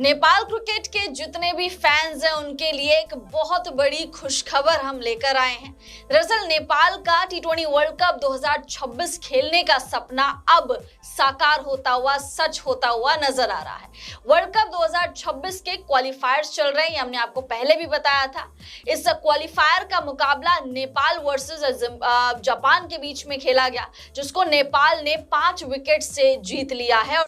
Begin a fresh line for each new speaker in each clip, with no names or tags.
Nepal cricket के जितने भी फैंस हैं उनके लिए एक बहुत बड़ी खुशखबर हम लेकर आए हैं। दरअसल नेपाल का T20 वर्ल्ड कप 2026 खेलने का सपना अब साकार होता हुआ, सच होता हुआ नजर आ रहा है। वर्ल्ड कप 2026 के क्वालिफायर्स चल रहे हैं, ये हमने आपको पहले भी बताया था। इस क्वालिफायर का मुकाबला नेपाल वर्सेस जापान के बीच में खेला गया, जिसको नेपाल ने 5 विकेट से जीत लिया है।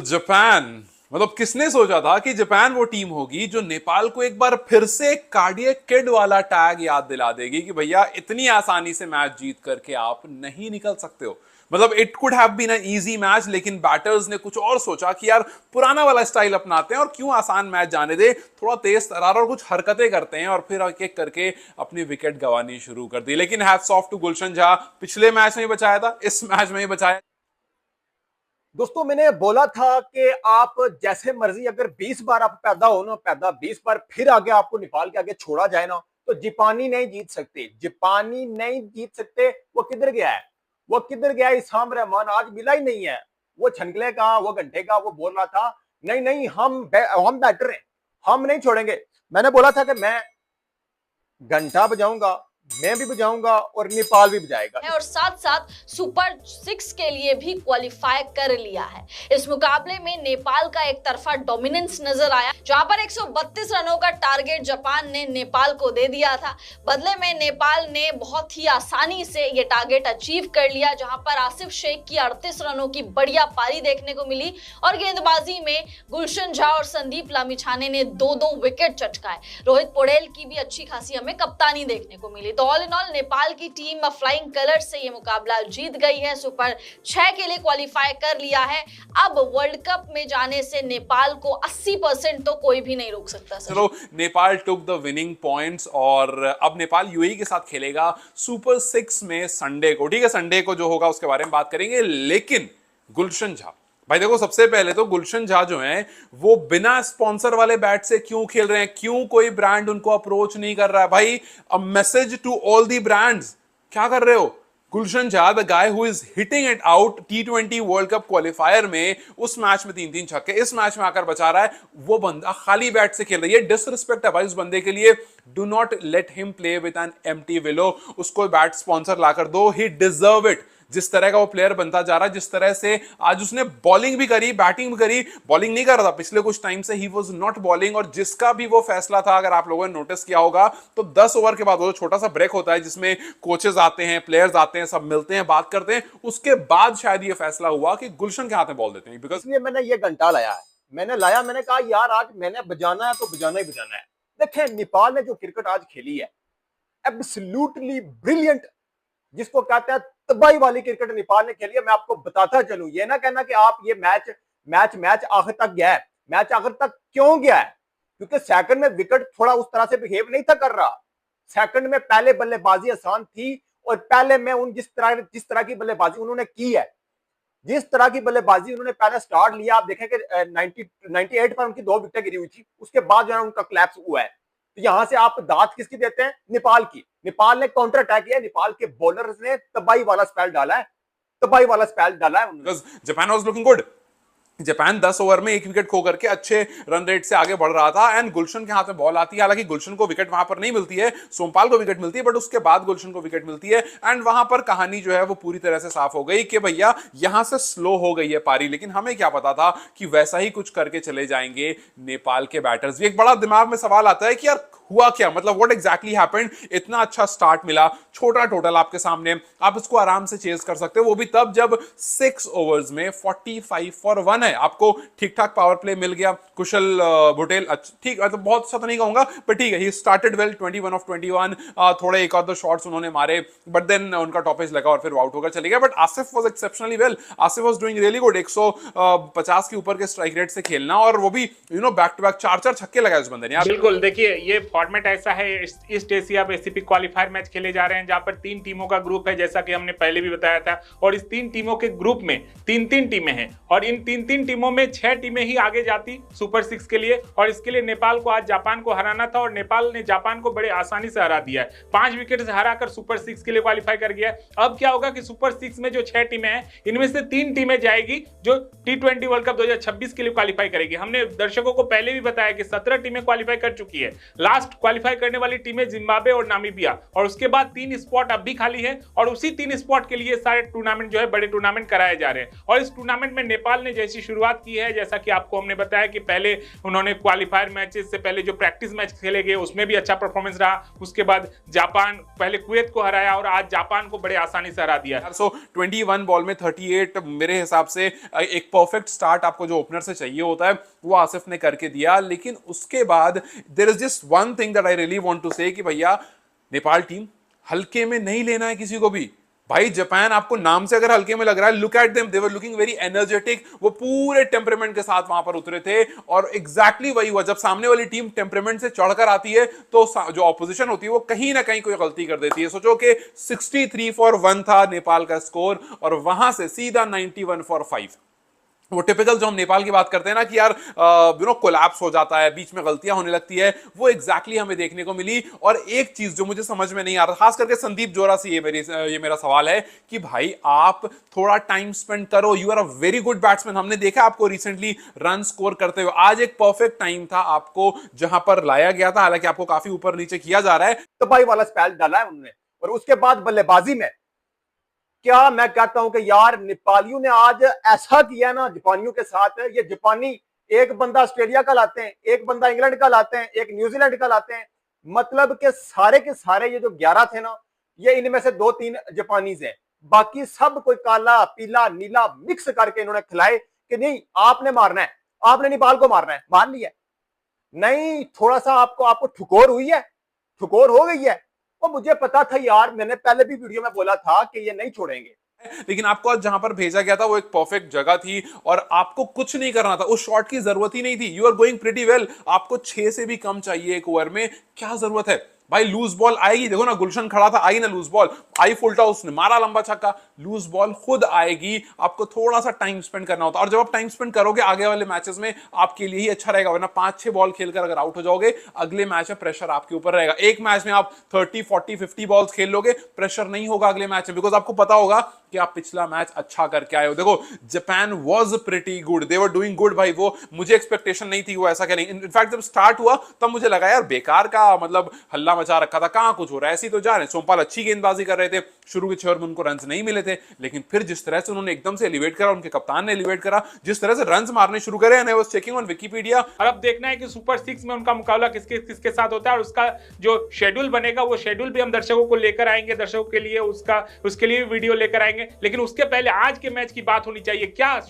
जापान मतलब किसने सोचा था कि जापान वो टीम होगी जो नेपाल को एक बार फिर से कार्डियक किड वाला टैग याद दिला देगी कि भैया इतनी आसानी से मैच जीत करके आप नहीं निकल सकते हो। मतलब it could have been an easy match, लेकिन बैटर्स ने कुछ और सोचा कि यार पुराना वाला स्टाइल अपनाते हैं और क्यों आसान मैच जाने दे, थोड़ा तेज तरार और कुछ हरकतें करते हैं और फिर एक एक करके अपनी विकेट गंवानी शुरू कर दी। लेकिन हैट्स ऑफ टू गुलशन झा, पिछले मैच में ही बचाया था, इस मैच में ही बचाया।
दोस्तों, मैंने बोला था कि आप जैसे मर्जी अगर 20 बार आप पैदा हो ना, पैदा 20 बार फिर आगे आपको नेपाल के आगे छोड़ा जाए ना, तो जापानी नहीं जीत सकते। जापानी नहीं जीत सकते। वो किधर गया है? वो किधर गया है? इसाम रहमान आज मिला ही नहीं है। वो छनकले का, वो घंटे का, वो बोल रहा था नहीं नहीं हम बैटर हैं, हम नहीं छोड़ेंगे। मैंने बोला था कि मैं घंटा बजाऊंगा, मैं भी बजाऊंगा और नेपाल भी बजाएगा।
और साथ साथ सुपर 6 के लिए भी क्वालिफाई कर लिया है। इस मुकाबले में नेपाल का एक तरफा डोमिनेंस नजर आया, जहां पर 132 रनों का टारगेट जापान ने नेपाल को दे दिया था। बदले में नेपाल ने बहुत ही आसानी से ये टारगेट अचीव कर लिया, जहां पर आसिफ शेख की 38 रनों की बढ़िया पारी देखने को मिली और गेंदबाजी में गुलशन झा और संदीप लामिछाने ने 2-2 विकेट चटकाए। रोहित पौडेल की भी अच्छी खासी हमें कप्तानी देखने को मिली। तो ऑल इन ऑल नेपाल की टीम फ्लाइंग कलर से ये मुकाबला जीत गई है, सुपर 6 के लिए क्वालिफाई कर लिया है। अब वर्ल्ड कप में जाने से नेपाल को 80% तो कोई भी नहीं रोक सकता।
चलो, Nepal took the winning points और अब नेपाल यूएई के साथ खेलेगा सुपर 6 में संडे को। ठीक है, संडे को जो होगा उसके बारे में बात करेंगे। लेकिन गुलशन झा भाई देखो, सबसे पहले तो गुलशन झा जो हैं वो बिना स्पॉन्सर वाले बैट से क्यों खेल रहे हैं? क्यों कोई ब्रांड उनको अप्रोच नहीं कर रहा है? भाई, a message to all the brands, क्या कर रहे हो? Gulshan Jha, the guy who is hitting it out T20 world cup qualifier में, उस मैच में 3-3 छक्के, इस मैच में आकर बचा रहा है। वो बंदा खाली बैट से खेल रहा है, ये डिसरिस्पेक्ट है भाई उस बंदे के लिए। Do not let him play with an empty willow. उसको बैट स्पॉन्सर लाकर दो, ही डिजर्व इट। जिस तरह का वो प्लेयर बनता जा रहा है, जिस तरह से आज उसने बॉलिंग भी करी, बैटिंग भी करी। बॉलिंग नहीं कर रहा था पिछले कुछ टाइम से, ही वाज नॉट बॉलिंग। और जिसका भी वो फैसला था, अगर आप लोगों ने नोटिस किया होगा, तो 10 ओवर के बाद वो छोटा सा ब्रेक होता है जिसमें कोचेस आते हैं, प्लेयर्स आते हैं, सब मिलते हैं, बात करते हैं। उसके बाद शायद ये फैसला हुआ कि गुलशन के हाथ में बॉल देते हैं। बिकॉज
इसलिए मैंने ये घंटा लाया है। मैंने कहा यार आज मैंने बजाना है तो बजाना ही बजाना है। देखें, नेपाल ने जो क्रिकेट आज खेली है, एब्सोल्युटली ब्रिलियंट, जिसको कहते हैं तबाही वाली क्रिकेट नेपाल ने खेली है। मैं आपको बताता चलूं, ये ना कहना कि आप ये मैच आखिर तक गया है। मैच आखिर तक क्यों गया है? क्योंकि सेकंड में विकेट थोड़ा उस तरह से बिहेव नहीं था कर रहा। सेकंड में पहले बल्लेबाजी आसान थी और पहले में उन जिस तरह की बल्लेबाजी उन्होंने की है, जिस तरह की बल्लेबाजी उन्होंने पहले स्टार्ट लिया, आप देखें कि 98 पर उनकी 2 विकेट गिरी हुई थी। उसके बाद जो है उनका क्लैप्स हुआ है। तो यहां से आप दाद किसकी देते हैं? नेपाल की। नेपाल ने काउंटर अटैक किया, नेपाल के बॉलर्स ने तबाही वाला स्पेल डाला है, तबाही वाला स्पेल डाला है।
Japan was looking good. Japan 10 over में 1 विकेट खो करके अच्छे रन रेट से आगे बढ़ रहा था एंड गुलशन के हाथ में बॉल आती है। हालांकि गुलशन को विकेट वहां पर नहीं मिलती है, सोमपाल को विकेट मिलती है, बट उसके बाद गुलशन को विकेट मिलती है एंड वहां पर कहानी जो है वो पूरी तरह से साफ हो गई कि भैया यहां से स्लो हो गई है पारी। लेकिन हमें क्या पता था कि वैसा ही कुछ करके चले जाएंगे नेपाल के बैटर्स भी। एक बड़ा दिमाग में सवाल आता है कि यार हुआ क्या, मतलब व्हाट एग्जैक्टली हैपेंड? इतना अच्छा स्टार्ट मिला, छोटा टोटल आपके सामने, आप इसको आराम से चेज कर सकते हो, वो भी तब जब 6 ओवर्स में 45 फॉर 1 है। आपको ठीक ठाक पावर प्ले मिल गया। कुशल बुटेल ठीक, मतलब बहुत अच्छा तो नहीं कहूंगा, पर ठीक है, ही स्टार्टेड वेल, 21 ऑफ 21। थोड़े एक और दो शॉट्स उन्होंने मारे, बट देन उनका टॉपेज लगा और फिर आउट होकर चले गए। But Asif was exceptionally well, Asif was doing really good. 150 के ऊपर के स्ट्राइक रेट से खेलना, और वो भी बैक टू बैक 4-4 छक्के लगाए उस बंदे ने।
बिल्कुल, देखिए ये फॉर्मेट ऐसा है, east Asia Pacific qualifier match खेले जा रहे हैं जहां पर 3 टीमों का ग्रुप है, जैसा कि हमने पहले भी बताया था। और इस 3 टीमों के ग्रुप में 3-3 टीमें हैं और इन 3 तीन टीमों में 6 टीमें ही आगे जाती सुपर 6 के लिए, और इसके लिए नेपाल को आज जापान को हराना था और नेपाल ने जापान को बड़े आसानी से हरा दिया है। 5 विकेट से हराकर सुपर 6 के लिए क्वालिफाई कर गया है। अब क्या होगा कि सुपर 6 में जो 6 टीमें हैं, इनमें से 3 टीमें जाएगी जो T20 वर्ल्ड कप 2026 के लिए क्वालिफाई करेगी। हमने दर्शकों को पहले भी बताया कि 17 टीमें क्वालिफाई कर चुकी है। लास्ट क्वालिफाई करने वाली टीमें जिम्बाब्वे और नामीबिया, और उसके बाद 3 स्पॉट अब भी खाली है, और उसी 3 स्पॉट के लिए सारे टूर्नामेंट जो है बड़े टूर्नामेंट कराए जा रहे हैं। और इस टूर्नामेंट में नेपाल ने जैसी शुरुआत की है, जैसा कि आपको हमने बताया कि पहले उन्होंने क्वालिफायर मैचेस से पहले जो प्रैक्टिस मैच खेले गए उसमें भी अच्छा परफॉर्मेंस रहा, उसके बाद जापान पहले कुवैत को हराया और आज जापान को बड़े आसानी से हरा दिया।
सो 21 बॉल में 38 मेरे हिसाब से एक परफेक्ट स्टार्ट आपको जो ओपनर से चाहिए होता है वो आसिफ ने करके दिया। लेकिन उसके बाद there is just one thing that I really want to say कि भैया नेपाल टीम हल्के में नहीं लेना है किसी को भी। भाई जापान आपको नाम से अगर हल्के में लग रहा है, look at them, they were looking very energetic. वो पूरे टेम्परामेंट के साथ वहां पर उतरे थे और एग्जैक्टली वही हुआ। जब सामने वाली टीम टेम्परामेंट से चढ़कर आती है तो जो ऑपोजिशन होती है वो कहीं ना कहीं कोई गलती कर देती है। सोचो कि 63 फॉर 1 था नेपाल का स्कोर और वहां से सीधा 91 फॉर 5। वो टिपिकल जो हम नेपाल की बात करते हैं ना कि यार कोलैप्स हो जाता है, बीच में गलतियां होने लगती है, वो एग्जैक्टली हमें देखने को मिली। और एक चीज जो मुझे समझ में नहीं आ रहा, खास करके संदीप जोरा से ये मेरा सवाल है कि भाई आप थोड़ा टाइम स्पेंड करो। You are a very good batsman, हमने देखा आपको रिसेंटली रन स्कोर करते हुए। आज एक परफेक्ट टाइम था आपको जहां पर लाया गया था, हालांकि आपको काफी ऊपर नीचे किया जा रहा है।
तो भाई वाला स्पेल डाला है उन्होंने, और उसके बाद बल्लेबाजी में क्या मैं कहता हूं कि यार नेपालियों ने आज ऐसा किया ना जापानियों के साथ। ये जापानी एक बंदा ऑस्ट्रेलिया का लाते हैं, एक बंदा इंग्लैंड का लाते हैं, एक न्यूजीलैंड का लाते हैं। मतलब के सारे ये जो 11 थे ना, ये इनमें से 2-3 जापानीज हैं, बाकी सब कोई काला पीला नीला मिक्स करके इन्होंने खिलाए कि नहीं आपने मारना है, आपने नेपाल को मारना है। मान लिया नहीं, थोड़ा सा आपको ठुकोर हुई है, ठुकोर हो गई है। और मुझे पता था यार, मैंने पहले भी वीडियो में बोला था कि ये नहीं छोड़ेंगे।
लेकिन आपको आज जहां पर भेजा गया था वो एक परफेक्ट जगह थी और आपको कुछ नहीं करना था, उस शॉट की जरूरत ही नहीं थी। You are going pretty well, आपको 6 से भी कम चाहिए एक ओवर में, क्या जरूरत है भाई। लूज बॉल आएगी, देखो ना गुलशन खड़ा था, आई ना लूज बॉल, आई फुलटा, उसने मारा लंबा छक्का। लूज बॉल खुद आएगी, आपको थोड़ा सा टाइम स्पेंड करना होता है। और जब आप टाइम स्पेंड करोगे आगे वाले मैचेस में आपके लिए ही अच्छा रहेगा, वरना 5-6 बॉल खेलकर अगर आउट हो जाओगे अगले मैच में प्रेशर आपके ऊपर रहेगा। एक मैच में आप 30, 40, 50 बॉल्स खेल लोगे, प्रेशर नहीं होगा अगले मैच में, बिकॉज आपको पता होगा कि आप पिछला मैच अच्छा करके आए हो। देखो Japan was pretty good, they were doing good भाई। वो मुझे एक्सपेक्टेशन नहीं थी वो ऐसा करेंगे। इनफैक्ट जब स्टार्ट हुआ तब मुझे लगा यार बेकार का मतलब हल्ला मचा रखा था, कहां कुछ हो रहा है, ऐसे ही तो जा रहे हैं। सोमपाल अच्छी गेंदबाजी कर रहे थे, शुरू के 6 ओवर में उनको रन नहीं मिले थे, लेकिन फिर जिस तरह से उन्होंने एकदम से एलिवेट करा, उनके कप्तान ने एलिवेट करा, जिस तरह से रन मारने शुरू करे, I was checking on Wikipedia.
और अब देखना है कि सुपर 6 में उनका मुकाबला किसके साथ होता है और उसका जो शेड्यूल बनेगा वो शेड्यूल भी हम दर्शकों को लेकर आएंगे, दर्शकों के लिए उसके लिए वीडियो लेकर आएंगे। लेकिन उसके पहले आज के मैच की बात होनी चाहिए। क्या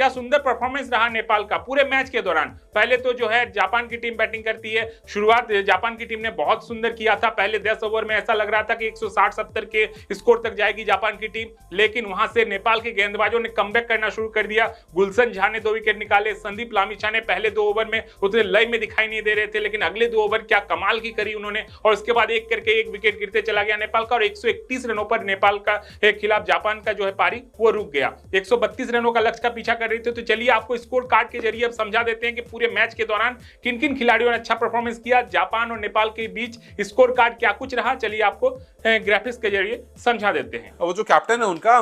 सुंदर परफॉर्मेंस रहा नेपाल का पूरे मैच के दौरान। पहले तो जो है जापान की टीम बैटिंग करती है, शुरुआत जापान की टीम ने बहुत सुंदर किया था। पहले 10 ओवर में ऐसा लग रहा था कि 160-70 के स्कोर तक जाएगी जापान की टीम, लेकिन वहां से नेपाल के गेंदबाजों ने कमबैक करना शुरू कर दिया। गुलशन झा ने 2 विकेट निकाले, संदीप लामिछा ने पहले 2 ओवर में उतने लय में दिखाई नहीं दे रहे थे, लेकिन अगले 2 ओवर क्या कमाल की करी उन्होंने। और उसके बाद एक करके एक विकेट गिरते चला गया नेपाल का, और 131 रनों पर नेपाल का खिलाफ जापान का जो है पारी वो रुक गया। 132 रनों का लक्ष्य का पीछा कर रहे थे। तो चलिए आपको स्कोर कार्ड के जरिए अब समझा देते हैं कि पूरे मैच के दौरान किन किन खिलाड़ियों ने अच्छा परफॉर्मेंस किया, जापान और नेपाल के बीच स्कोर कार्ड क्या कुछ रहा। चलिए आपको ग्राफिक्स के जरिए समझा देते हैं।
वो जो कैप्टन है उनका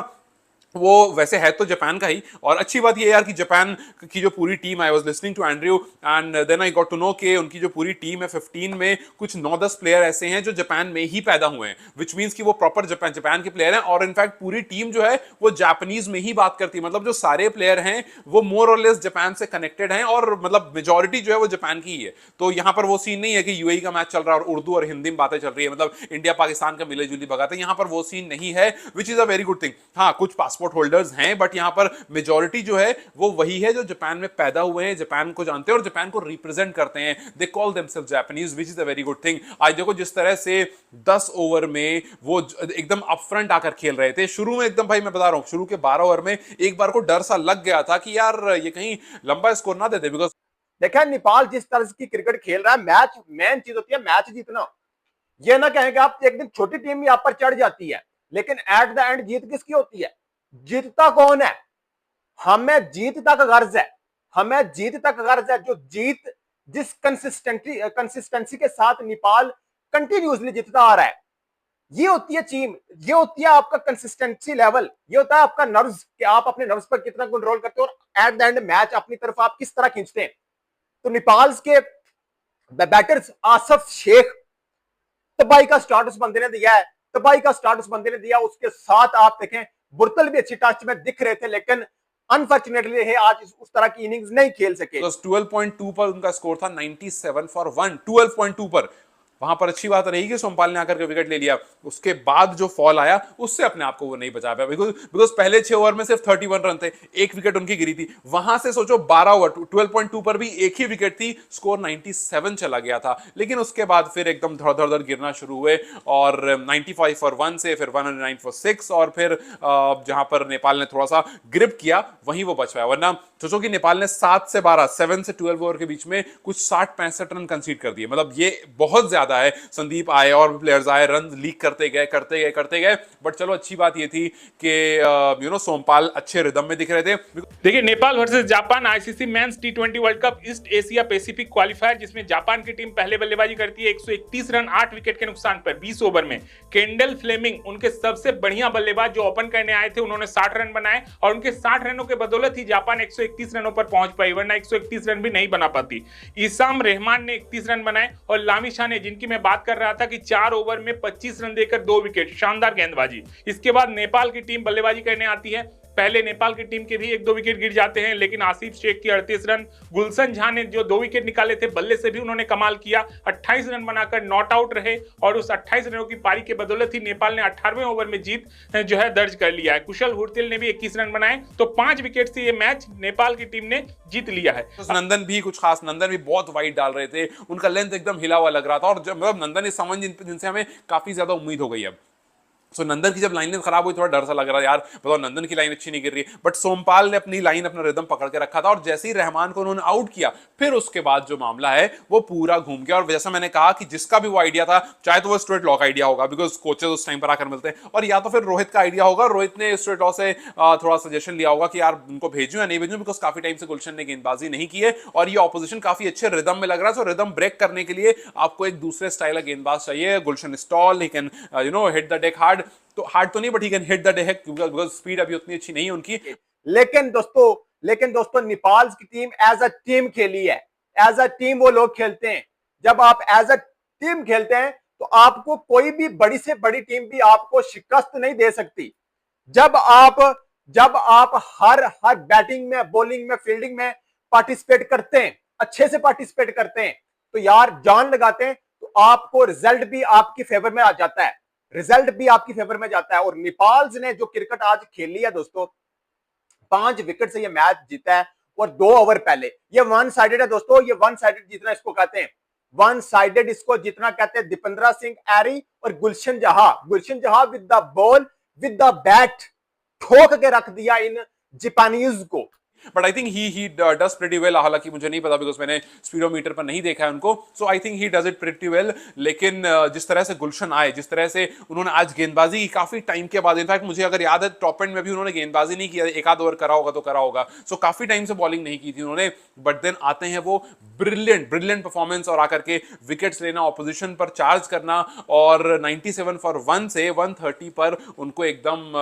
वो वैसे है तो जापान का ही, और अच्छी बात ये यार कि जापान की जो पूरी team, I was listening to Andrew and then I got to know कि उनकी जो पूरी टीम है 15 में कुछ 9-10 प्लेयर ऐसे हैं जो जापान में ही पैदा हुए हैं, विच मींस कि वो प्रॉपर जापान के प्लेयर हैं। और इनफैक्ट पूरी टीम जो है वो जापानीज में ही बात करती है, मतलब जो सारे प्लेयर हैं वो मोर और लेस जापान से कनेक्टेड हैं, और मतलब मेजोरिटी जो है वो जापान की ही है। तो यहाँ पर वो सीन नहीं है कि यूएई का मैच चल रहा है और उर्दू और हिंदी में बातें चल रही है, मतलब इंडिया पाकिस्तान का मिले जुली बगाते, यहाँ पर वो सीन नहीं है, which is a very good thing. हाँ, कुछ पासपोर्ट होल्डर्स हैं, बट यहां पर मेजॉरिटी जो है वो वही है जो जापान में पैदा हुए हैं, जापान को जानते हैं और जापान को रिप्रेजेंट करते हैं। They call themselves Japanese, which is a very good thing. आज देखो जिस तरह से 10 ओवर में वो एकदम अपफ्रंट आकर खेल रहे थे। शुरू में एकदम भाई मैं बता रहा हूं, शुरू के 12 ओवर में एक बार को डर सा लग गया था कि यार ये कहीं लंबा स्कोर ना देते, बिकॉज
देखा नेपाल जिस तरह की क्रिकेट खेल रहा है, मैच मेन चीज होती है मैच जीतना। ये ना कहेंगे आप एक दिन छोटी टीम भी आप पर चढ़ जाती है, लेकिन एट द एंड जीत किसकी होती है, जीतता कौन है। हमें जीत तक गर्ज है, हमें जीत तक गर्ज है। जो जीत जिस कंसिस्टेंसी के साथ नेपाल कंटिन्यूसली जीतता आ रहा है, ये होती है टीम, ये होती है आपका कंसिस्टेंसी लेवल, ये होता है आपका नर्व्स कि आप अपने नर्व्स पर कितना कंट्रोल करते हो और एट द एंड मैच अपनी तरफ आप किस तरह खींचते हैं। तो नेपाल के बैटर्स आसिफ शेख तबाही का स्टार्ट उस बंदे ने दिया है, तबाही का स्टार्ट उस बंदे ने दिया। उसके साथ आप देखें बुर्तल भी अच्छी टच में दिख रहे थे, लेकिन अनफॉर्चुनेटली है आज उस तरह की इनिंग्स नहीं खेल सके।
12.2 पर उनका स्कोर था, 97 फॉर 1, 12.2 पर। वहां पर अच्छी बात रही कि सोमपाल ने आकर के विकेट ले लिया, उसके बाद जो फॉल आया उससे अपने आप को वो नहीं बचा पाया, बिकॉज पहले 6 ओवर में सिर्फ 31 रन थे, एक विकेट उनकी गिरी थी। वहां से सोचो 12 ओवर 12.2 पर भी एक ही विकेट थी, स्कोर 97 चला गया था। लेकिन उसके बाद फिर एकदम धड़ धड़ गिरना शुरू हुए और 95 फॉर 1 से फिर 109 फॉर 6 और फिर जहां पर नेपाल ने थोड़ा सा ग्रिप किया वहीं वो बच पाया। वरना सोचो कि नेपाल ने 7 से 12 7 से 12 ओवर के बीच में कुछ 60-65 रन कंसीड कर दिए, मतलब ये बहुत ज्यादा है। संदीप आए और भी प्लेयर्स आए, रन लीक करते गए, बट चलो अच्छी बात ये थी कि सोमपाल अच्छे रिदम में दिख रहे थे।
देखिए Nepal versus Japan ICC men's टी20 world cup East Asia Pacific qualifier, जिसमें जापान की टीम पहले बल्लेबाजी करती है 131 रन 8 विकेट के नुकसान पर 20 ओवर में। केंडल फ्लेमिंग उनके सबसे बढ़िया बल्लेबाज जो ओपन करने आए थे, उन्होंने 60 रन बनाए और उनके 60 रनों के बदौलत ही जापान 131 रनों पर पहुंच पाई, वरना 131 रन भी नहीं बना पाती। इसाम रहमान ने 31 रन बनाए और लामी शाह ने, जिनकी मैं बात कर रहा था कि 4 ओवर में 25 रन देकर 2 विकेट, शानदार गेंदबाजी। इसके बाद नेपाल की टीम बल्लेबाजी करने आती है। पहले नेपाल की टीम के भी 1-2 विकेट गिर जाते हैं, लेकिन आसिफ शेख की 38 रन, गुलशन झा ने जो 2 विकेट निकाले थे बल्ले से भी उन्होंने कमाल किया, 28 रन बनाकर नॉट आउट रहे और उस 28 रनों की पारी के बदौलत ही नेपाल ने 18वें ओवर में जीत जो है दर्ज कर लिया है। कुशल हुर्तिल ने भी 21 रन बनाए, तो 5 विकेट से ये मैच नेपाल की टीम ने जीत लिया है।
नंदन भी कुछ खास, नंदन भी बहुत वाइड डाल रहे थे, उनका लेंथ एकदम हिला हुआ लग रहा था और जब नंदन इस समझ जिनसे हमें काफी ज्यादा उम्मीद हो गई अब। सो नंदन की जब लाइन खराब हुई थोड़ा डर सा लग रहा है यार, बताओ नंदन की लाइन अच्छी नहीं गिर रही, बट सोमपाल ने अपनी लाइन अपना रिदम पकड़ के रखा था और जैसे ही रहमान को उन्होंने आउट किया फिर उसके बाद जो मामला है वो पूरा घूम गया। और जैसा मैंने कहा कि जिसका भी वो आइडिया था, चाहे तो वो स्ट्रेट लॉ का आइडिया होगा बिकॉज कोचेस उस टाइम पर आकर मिलते हैं, और या तो फिर रोहित का आइडिया होगा, रोहित ने स्ट्रेट लॉ से थोड़ा सजेशन लिया होगा कि यार उनको भेजूं या नहीं भेजूं, बिकॉज काफी टाइम से गुलशन ने गेंदबाजी नहीं की है और ये ऑपोजिशन काफी अच्छे रिदम में लग रहा है। सो रिदम ब्रेक करने के लिए आपको एक दूसरे स्टाइल का गेंदबाज चाहिए। Gulshan stall, he can hit the deck hard, तो हार्ड तो नहीं but he can hit the deck because speed अभी उतनी अच्छी नहीं है उनकी।
लेकिन दोस्तों नेपाल की टीम एज अ टीम खेली है, एज अ टीम वो लोग खेलते हैं। जब आप एज अ टीम खेलते हैं तो आपको कोई भी बड़ी से बड़ी टीम भी आपको शिकस्त नहीं दे सकती। जब आप हर बैटिंग में, बॉलिंग में, फील्डिंग में पार्टिसिपेट करते हैं, अच्छे से पार्टिसिपेट करते हैं, तो यार जान लगाते हैं, तो आपको रिजल्ट भी आपकी फेवर में आ जाता है, रिजल्ट भी आपकी फेवर में जाता है। और नेपाल ने जो क्रिकेट आज खेली है दोस्तों, 5 विकेट से ये मैच जीता है और 2 ओवर पहले ये वन साइडेड है दोस्तों। ये वन साइडेड जीतना इसको कहते हैं, वन साइडेड इसको जीतना कहते हैं। दीपेंद्र सिंह एरी और गुलशन जहा with the ball, with the bat ठोक के रख दिया इन जापानीज को।
But I think he does pretty well, हालांकि मुझे नहीं पता बिकॉज मैंने स्पीडोमीटर पर नहीं देखा है उनको, so I think he does it pretty well. लेकिन जिस तरह से गुलशन आए, जिस तरह से उन्होंने आज गेंदबाजी की काफी टाइम के बाद, इनफैक्ट मुझे अगर याद है टॉप एंड में भी उन्होंने गेंदबाजी नहीं किया, एक आध ओवर करा होगा तो करा होगा, सो काफी टाइम से बॉलिंग नहीं की थी उन्होंने, बट देन आते हैं वो ब्रिलियंट परफॉर्मेंस और आकर के विकेट्स लेना, ऑपोजिशन पर चार्ज करना और 97 फॉर 1 से 130 पर उनको एकदम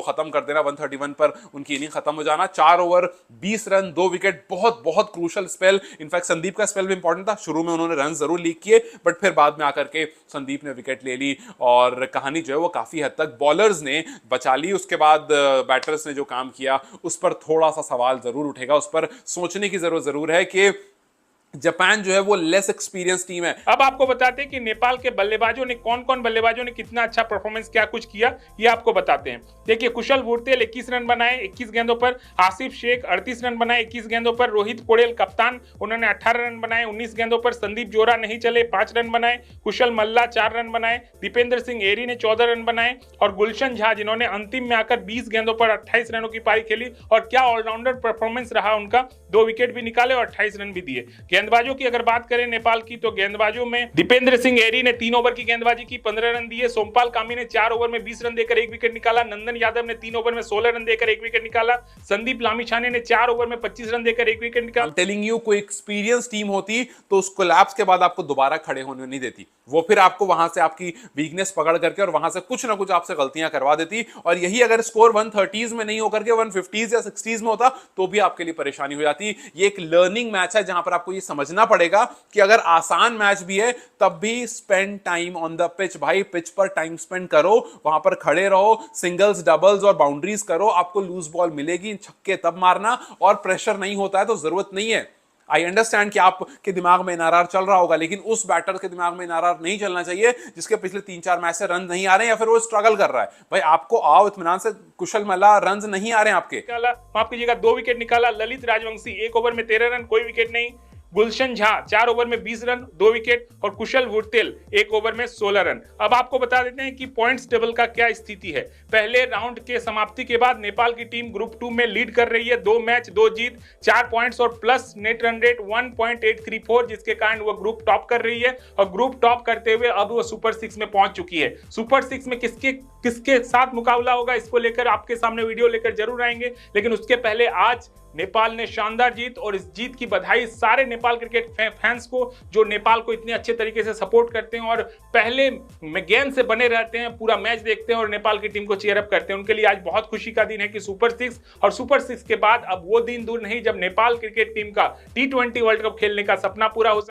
खत्म कर देना। 131 पर उनकी इनिंग खत्म हो जाना। 4 ओवर 20 रन 2 विकेट, बहुत क्रूशल स्पेल। इनफैक्ट संदीप का स्पेल भी इंपॉर्टेंट था, शुरू में उन्होंने रन जरूर लीक किए बट फिर बाद में आकर के संदीप ने विकेट ले ली और कहानी जो है वो काफी हद तक बॉलर्स ने बचा ली। उसके बाद बैटर्स ने जो काम किया उस पर थोड़ा सा सवाल जरूर उठेगा, उस पर सोचने की जरूरत जरूर है कि जापान जो है वो लेस एक्सपीरियंस टीम है।
अब आपको बताते हैं कि नेपाल के बल्लेबाजों ने कौन बल्लेबाजों ने कितना अच्छा परफॉर्मेंस, क्या कुछ किया, ये आपको बताते हैं। देखिए कुशल हुर्तिल 21 रन बनाए 21 गेंदों पर, आसिफ शेख 38 रन बनाए 21 गेंदों पर, रोहित पोड़ेल कप्तान उन्होंने 18 रन बनाए 19 गेंदों पर, संदीप जोरा नहीं चले 5 रन बनाए, कुशल मल्ला 4 रन बनाए, दीपेंद्र सिंह एरी ने 14 रन बनाए और गुलशन झा जिन्होंने अंतिम में आकर 20 गेंदों पर 28 रनों की पारी खेली और क्या ऑलराउंडर परफॉर्मेंस रहा उनका, 2 विकेट भी निकाले और 28 रन भी दिए। गेंदबाजों की अगर बात करें नेपाल की, तो गेंदबाजों में दीपेंद्र सिंह एरी ने 3 ओवर की गेंदबाजी की, 15 रन दिए। सोमपाल कामी ने 4 ओवर में 20 रन देकर 1 विकेट निकाला। नंदन यादव ने 3 ओवर में 16 रन देकर 1 विकेट निकाला। संदीप लामिछाने ने 4 ओवर में 25 रन देकर 1 विकेट निकाला।
टेलिंग यू, कोई एक्सपीरियंस टीम होती तो उस कोलैप्स के बाद आपको दोबारा खड़े होने नहीं देती, वो फिर आपको वहां से आपकी वीकनेस पकड़ करके और वहां से कुछ ना कुछ आपसे गलतियां करवा देती। और यही अगर स्कोर 130s में नहीं होकर के 150s या 60s में होता तो भी आपके लिए परेशानी हो जाती। ये एक लर्निंग मैच है जहां पर आपको ये समझना पड़ेगा कि अगर आसान मैच भी है तब भी spend time on the pitch. भाई पिच पर टाइम स्पेंड करो, वहां पर खड़े रहो, सिंगल्स डबल्स और बाउंड्रीज करो, आपको लूज बॉल मिलेगी, छक्के तब मारना। और प्रेशर नहीं होता है तो जरूरत नहीं है। आई अंडरस्टैंड कि आपके दिमाग में एनआरआर चल रहा होगा, लेकिन उस बैटर के दिमाग में एनआरआर नहीं चलना चाहिए जिसके पिछले 3-4 मैच से रन नहीं आ रहे हैं या फिर वो स्ट्रगल कर रहा है। भाई आपको आओ इत्मीनान से, कुशल मला, रन नहीं आ रहे हैं आपके।
माफ कीजिएगा, 2 विकेट निकाला। ललित राजवंशी 1 ओवर में 13 रन, कोई विकेट नहीं। गुलशन झा 4 ओवर में 20 रन, 2 विकेट। और कुशल वुर्तेल 1 ओवर में 16 रन। अब आपको बता देते हैं कि पॉइंट्स टेबल का क्या स्थिति है। पहले राउंड के समाप्ति के बाद नेपाल की टीम ग्रुप 2 में लीड कर रही है, 2 मैच 2 जीत, 4 पॉइंट्स और प्लस नेट रन रेट 1.834, जिसके कारण वो ग्रुप टॉप कर रही है। और ग्रुप टॉप करते हुए अब वो सुपर 6 में पहुंच चुकी है। सुपर 6 में किसके साथ मुकाबला होगा, इसको लेकर आपके सामने वीडियो लेकर जरूर आएंगे। लेकिन उसके पहले आज नेपाल ने शानदार जीत, और इस जीत की बधाई सारे नेपाल क्रिकेट फैंस को जो नेपाल को इतने अच्छे तरीके से सपोर्ट करते हैं और पहले गेंद से बने रहते हैं, पूरा मैच देखते हैं और नेपाल की टीम को चीयर अप करते हैं। उनके लिए आज बहुत खुशी का दिन है कि सुपर 6 और सुपर 6 के बाद अब वो दिन दूर नहीं जब नेपाल क्रिकेट टीम का T20 वर्ल्ड कप खेलने का सपना पूरा हो